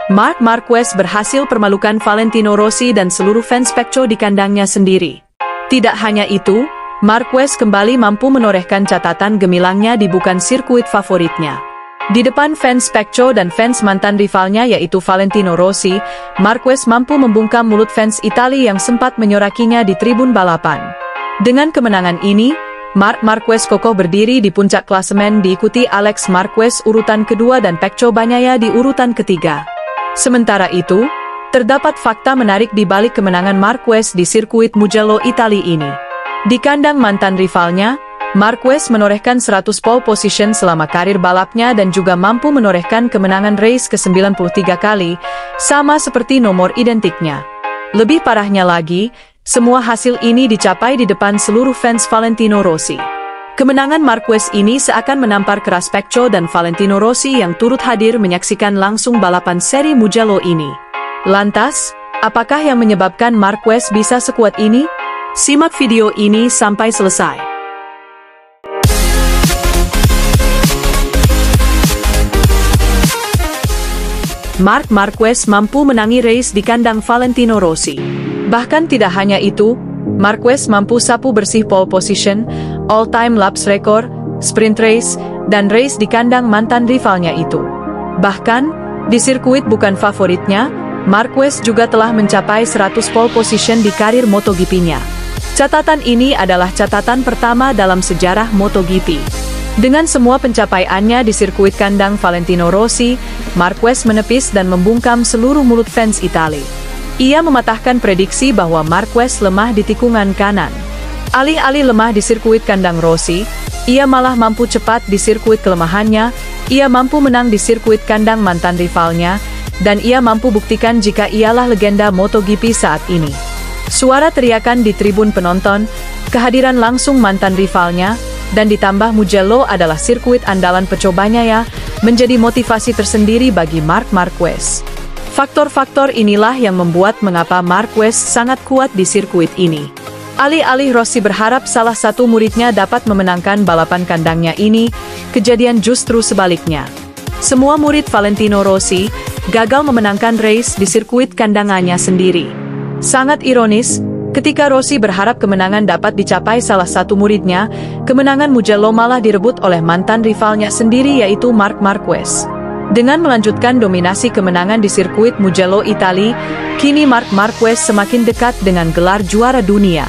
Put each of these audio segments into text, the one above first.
Marc Marquez berhasil permalukan Valentino Rossi dan seluruh fans Pecco di kandangnya sendiri. Tidak hanya itu, Marquez kembali mampu menorehkan catatan gemilangnya di bukan sirkuit favoritnya. Di depan fans Pecco dan fans mantan rivalnya yaitu Valentino Rossi, Marquez mampu membungkam mulut fans Italia yang sempat menyorakinya di tribun balapan. Dengan kemenangan ini, Marc Marquez kokoh berdiri di puncak klasemen diikuti Alex Marquez urutan kedua dan Pecco Bagnaia di urutan ketiga. Sementara itu, terdapat fakta menarik di balik kemenangan Marquez di sirkuit Mugello Italia ini. Di kandang mantan rivalnya, Marquez menorehkan 100 pole position selama karir balapnya dan juga mampu menorehkan kemenangan race ke-93 kali, sama seperti nomor identiknya. Lebih parahnya lagi, semua hasil ini dicapai di depan seluruh fans Valentino Rossi. Kemenangan Marquez ini seakan menampar keras Pecco dan Valentino Rossi yang turut hadir menyaksikan langsung balapan seri Mugello ini. Lantas, apakah yang menyebabkan Marquez bisa sekuat ini? Simak video ini sampai selesai. Marc Marquez mampu menangi race di kandang Valentino Rossi. Bahkan tidak hanya itu, Marquez mampu sapu bersih pole position, all-time laps record, sprint race, dan race di kandang mantan rivalnya itu. Bahkan, di sirkuit bukan favoritnya, Marquez juga telah mencapai 100 pole position di karir MotoGP-nya. Catatan ini adalah catatan pertama dalam sejarah MotoGP. Dengan semua pencapaiannya di sirkuit kandang Valentino Rossi, Marquez menepis dan membungkam seluruh mulut fans Italia. Ia mematahkan prediksi bahwa Marquez lemah di tikungan kanan. Alih-alih lemah di sirkuit kandang Rossi, ia malah mampu cepat di sirkuit kelemahannya, ia mampu menang di sirkuit kandang mantan rivalnya, dan ia mampu buktikan jika ialah legenda MotoGP saat ini. Suara teriakan di tribun penonton, kehadiran langsung mantan rivalnya, dan ditambah Mugello adalah sirkuit andalan Pecco Bagnaia, menjadi motivasi tersendiri bagi Marc Marquez. Faktor-faktor inilah yang membuat mengapa Marquez sangat kuat di sirkuit ini. Alih-alih Rossi berharap salah satu muridnya dapat memenangkan balapan kandangnya ini, kejadian justru sebaliknya. Semua murid Valentino Rossi gagal memenangkan race di sirkuit kandangannya sendiri. Sangat ironis, ketika Rossi berharap kemenangan dapat dicapai salah satu muridnya, kemenangan Mugello malah direbut oleh mantan rivalnya sendiri yaitu Marc Marquez. Dengan melanjutkan dominasi kemenangan di sirkuit Mugello Italia, kini Marc Marquez semakin dekat dengan gelar juara dunia.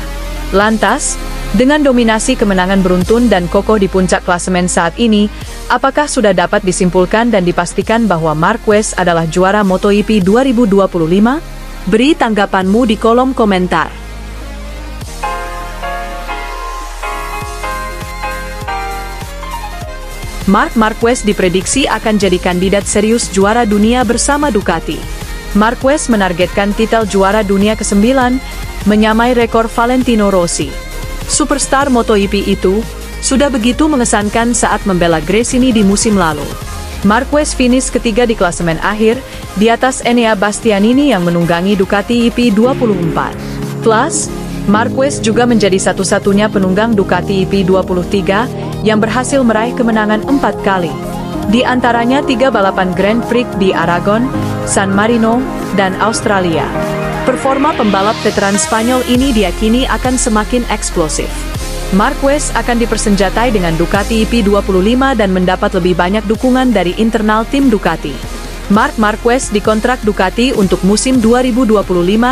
Lantas, dengan dominasi kemenangan beruntun dan kokoh di puncak klasemen saat ini, apakah sudah dapat disimpulkan dan dipastikan bahwa Marquez adalah juara MotoGP 2025? Beri tanggapanmu di kolom komentar. Marc Marquez diprediksi akan jadi kandidat serius juara dunia bersama Ducati. Marquez menargetkan titel juara dunia ke-9, menyamai rekor Valentino Rossi. Superstar MotoGP itu sudah begitu mengesankan saat membela Gresini di musim lalu. Marquez finish ketiga di klasemen akhir, di atas Enea Bastianini yang menunggangi Ducati EP24. Plus, Marquez juga menjadi satu-satunya penunggang Ducati EP23 yang berhasil meraih kemenangan 4 kali. Di antaranya 3 balapan Grand Prix di Aragon, San Marino, dan Australia. Performa pembalap veteran Spanyol ini diyakini akan semakin eksplosif. Marquez akan dipersenjatai dengan Ducati EP25 dan mendapat lebih banyak dukungan dari internal tim Ducati. Marc Marquez dikontrak Ducati untuk musim 2025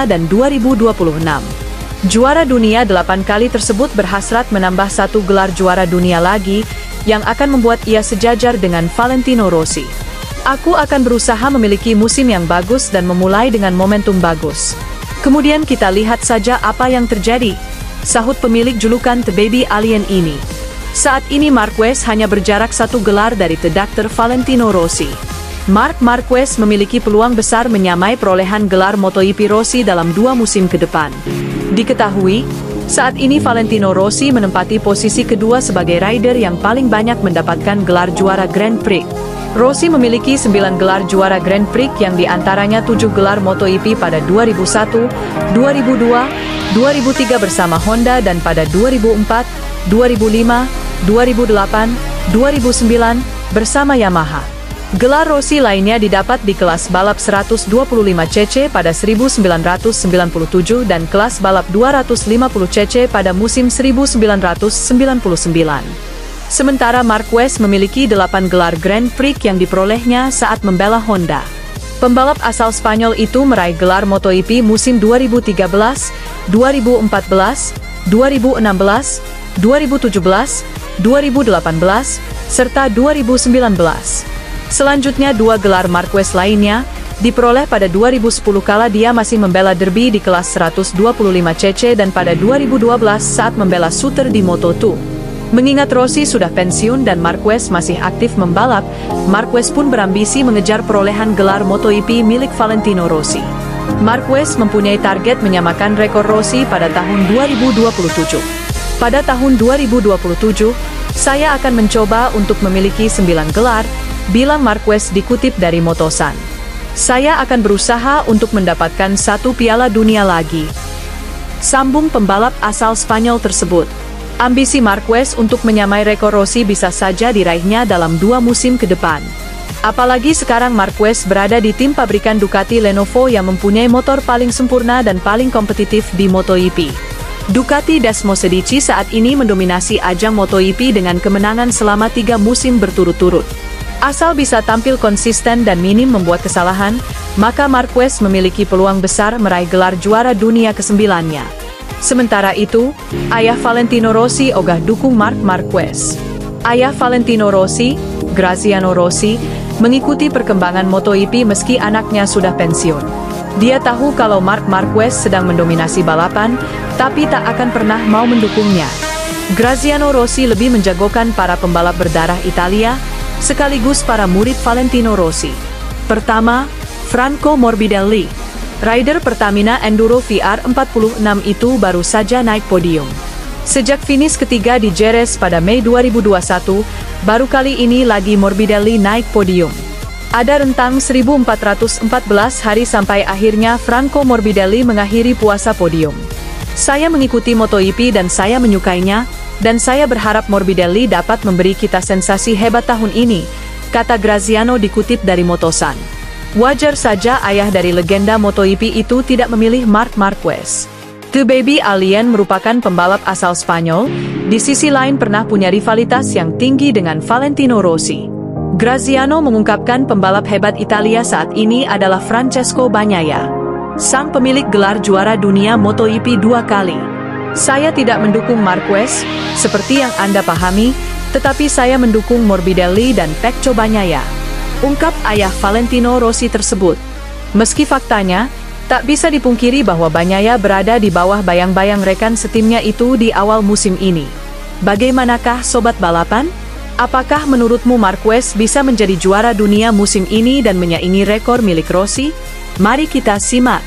dan 2026. Juara dunia 8 kali tersebut berhasrat menambah 1 gelar juara dunia lagi, yang akan membuat ia sejajar dengan Valentino Rossi. Aku akan berusaha memiliki musim yang bagus dan memulai dengan momentum bagus. Kemudian kita lihat saja apa yang terjadi, sahut pemilik julukan The Baby Alien ini. Saat ini Marquez hanya berjarak 1 gelar dari The Dr. Valentino Rossi. Marc Marquez memiliki peluang besar menyamai perolehan gelar MotoGP Rossi dalam 2 musim ke depan. Diketahui, saat ini Valentino Rossi menempati posisi kedua sebagai rider yang paling banyak mendapatkan gelar juara Grand Prix. Rossi memiliki 9 gelar juara Grand Prix yang diantaranya 7 gelar MotoGP pada 2001, 2002, 2003 bersama Honda dan pada 2004, 2005, 2008, 2009 bersama Yamaha. Gelar Rossi lainnya didapat di kelas balap 125cc pada 1997 dan kelas balap 250cc pada musim 1999. Sementara Marquez memiliki 8 gelar Grand Prix yang diperolehnya saat membela Honda. Pembalap asal Spanyol itu meraih gelar MotoGP musim 2013, 2014, 2016, 2017, 2018, serta 2019. Selanjutnya 2 gelar Marquez lainnya diperoleh pada 2010 kala dia masih membela Derby di kelas 125cc dan pada 2012 saat membela Suter di Moto2. Mengingat Rossi sudah pensiun dan Marquez masih aktif membalap, Marquez pun berambisi mengejar perolehan gelar MotoGP milik Valentino Rossi. Marquez mempunyai target menyamakan rekor Rossi pada tahun 2027. Pada tahun 2027, saya akan mencoba untuk memiliki 9 gelar, bilang Marquez dikutip dari Motosan. Saya akan berusaha untuk mendapatkan 1 piala dunia lagi, sambung pembalap asal Spanyol tersebut. Ambisi Marquez untuk menyamai rekor Rossi bisa saja diraihnya dalam 2 musim ke depan. Apalagi sekarang Marquez berada di tim pabrikan Ducati Lenovo yang mempunyai motor paling sempurna dan paling kompetitif di MotoGP. Ducati Desmosedici saat ini mendominasi ajang MotoGP dengan kemenangan selama 3 musim berturut-turut. Asal bisa tampil konsisten dan minim membuat kesalahan, maka Marquez memiliki peluang besar meraih gelar juara dunia ke-9-nya. Sementara itu, ayah Valentino Rossi ogah dukung Marc Marquez. Ayah Valentino Rossi, Graziano Rossi, mengikuti perkembangan MotoGP meski anaknya sudah pensiun. Dia tahu kalau Marc Marquez sedang mendominasi balapan, tapi tak akan pernah mau mendukungnya. Graziano Rossi lebih menjagokan para pembalap berdarah Italia, sekaligus para murid Valentino Rossi. Pertama, Franco Morbidelli. Rider Pertamina Enduro VR46 itu baru saja naik podium. Sejak finish ketiga di Jerez pada Mei 2021, baru kali ini lagi Morbidelli naik podium. Ada rentang 1414 hari sampai akhirnya Franco Morbidelli mengakhiri puasa podium. Saya mengikuti MotoGP dan saya menyukainya, dan saya berharap Morbidelli dapat memberi kita sensasi hebat tahun ini, kata Graziano dikutip dari Motosan. Wajar saja ayah dari legenda MotoGP itu tidak memilih Marc Marquez. The Baby Alien merupakan pembalap asal Spanyol, di sisi lain pernah punya rivalitas yang tinggi dengan Valentino Rossi. Graziano mengungkapkan pembalap hebat Italia saat ini adalah Francesco Bagnaia, sang pemilik gelar juara dunia MotoGP 2 kali. Saya tidak mendukung Marquez, seperti yang Anda pahami, tetapi saya mendukung Morbidelli dan Pecco Bagnaia, ungkap ayah Valentino Rossi tersebut. Meski faktanya, tak bisa dipungkiri bahwa Bagnaia berada di bawah bayang-bayang rekan setimnya itu di awal musim ini. Bagaimanakah sobat balapan? Apakah menurutmu Marquez bisa menjadi juara dunia musim ini dan menyaingi rekor milik Rossi? Mari kita simak.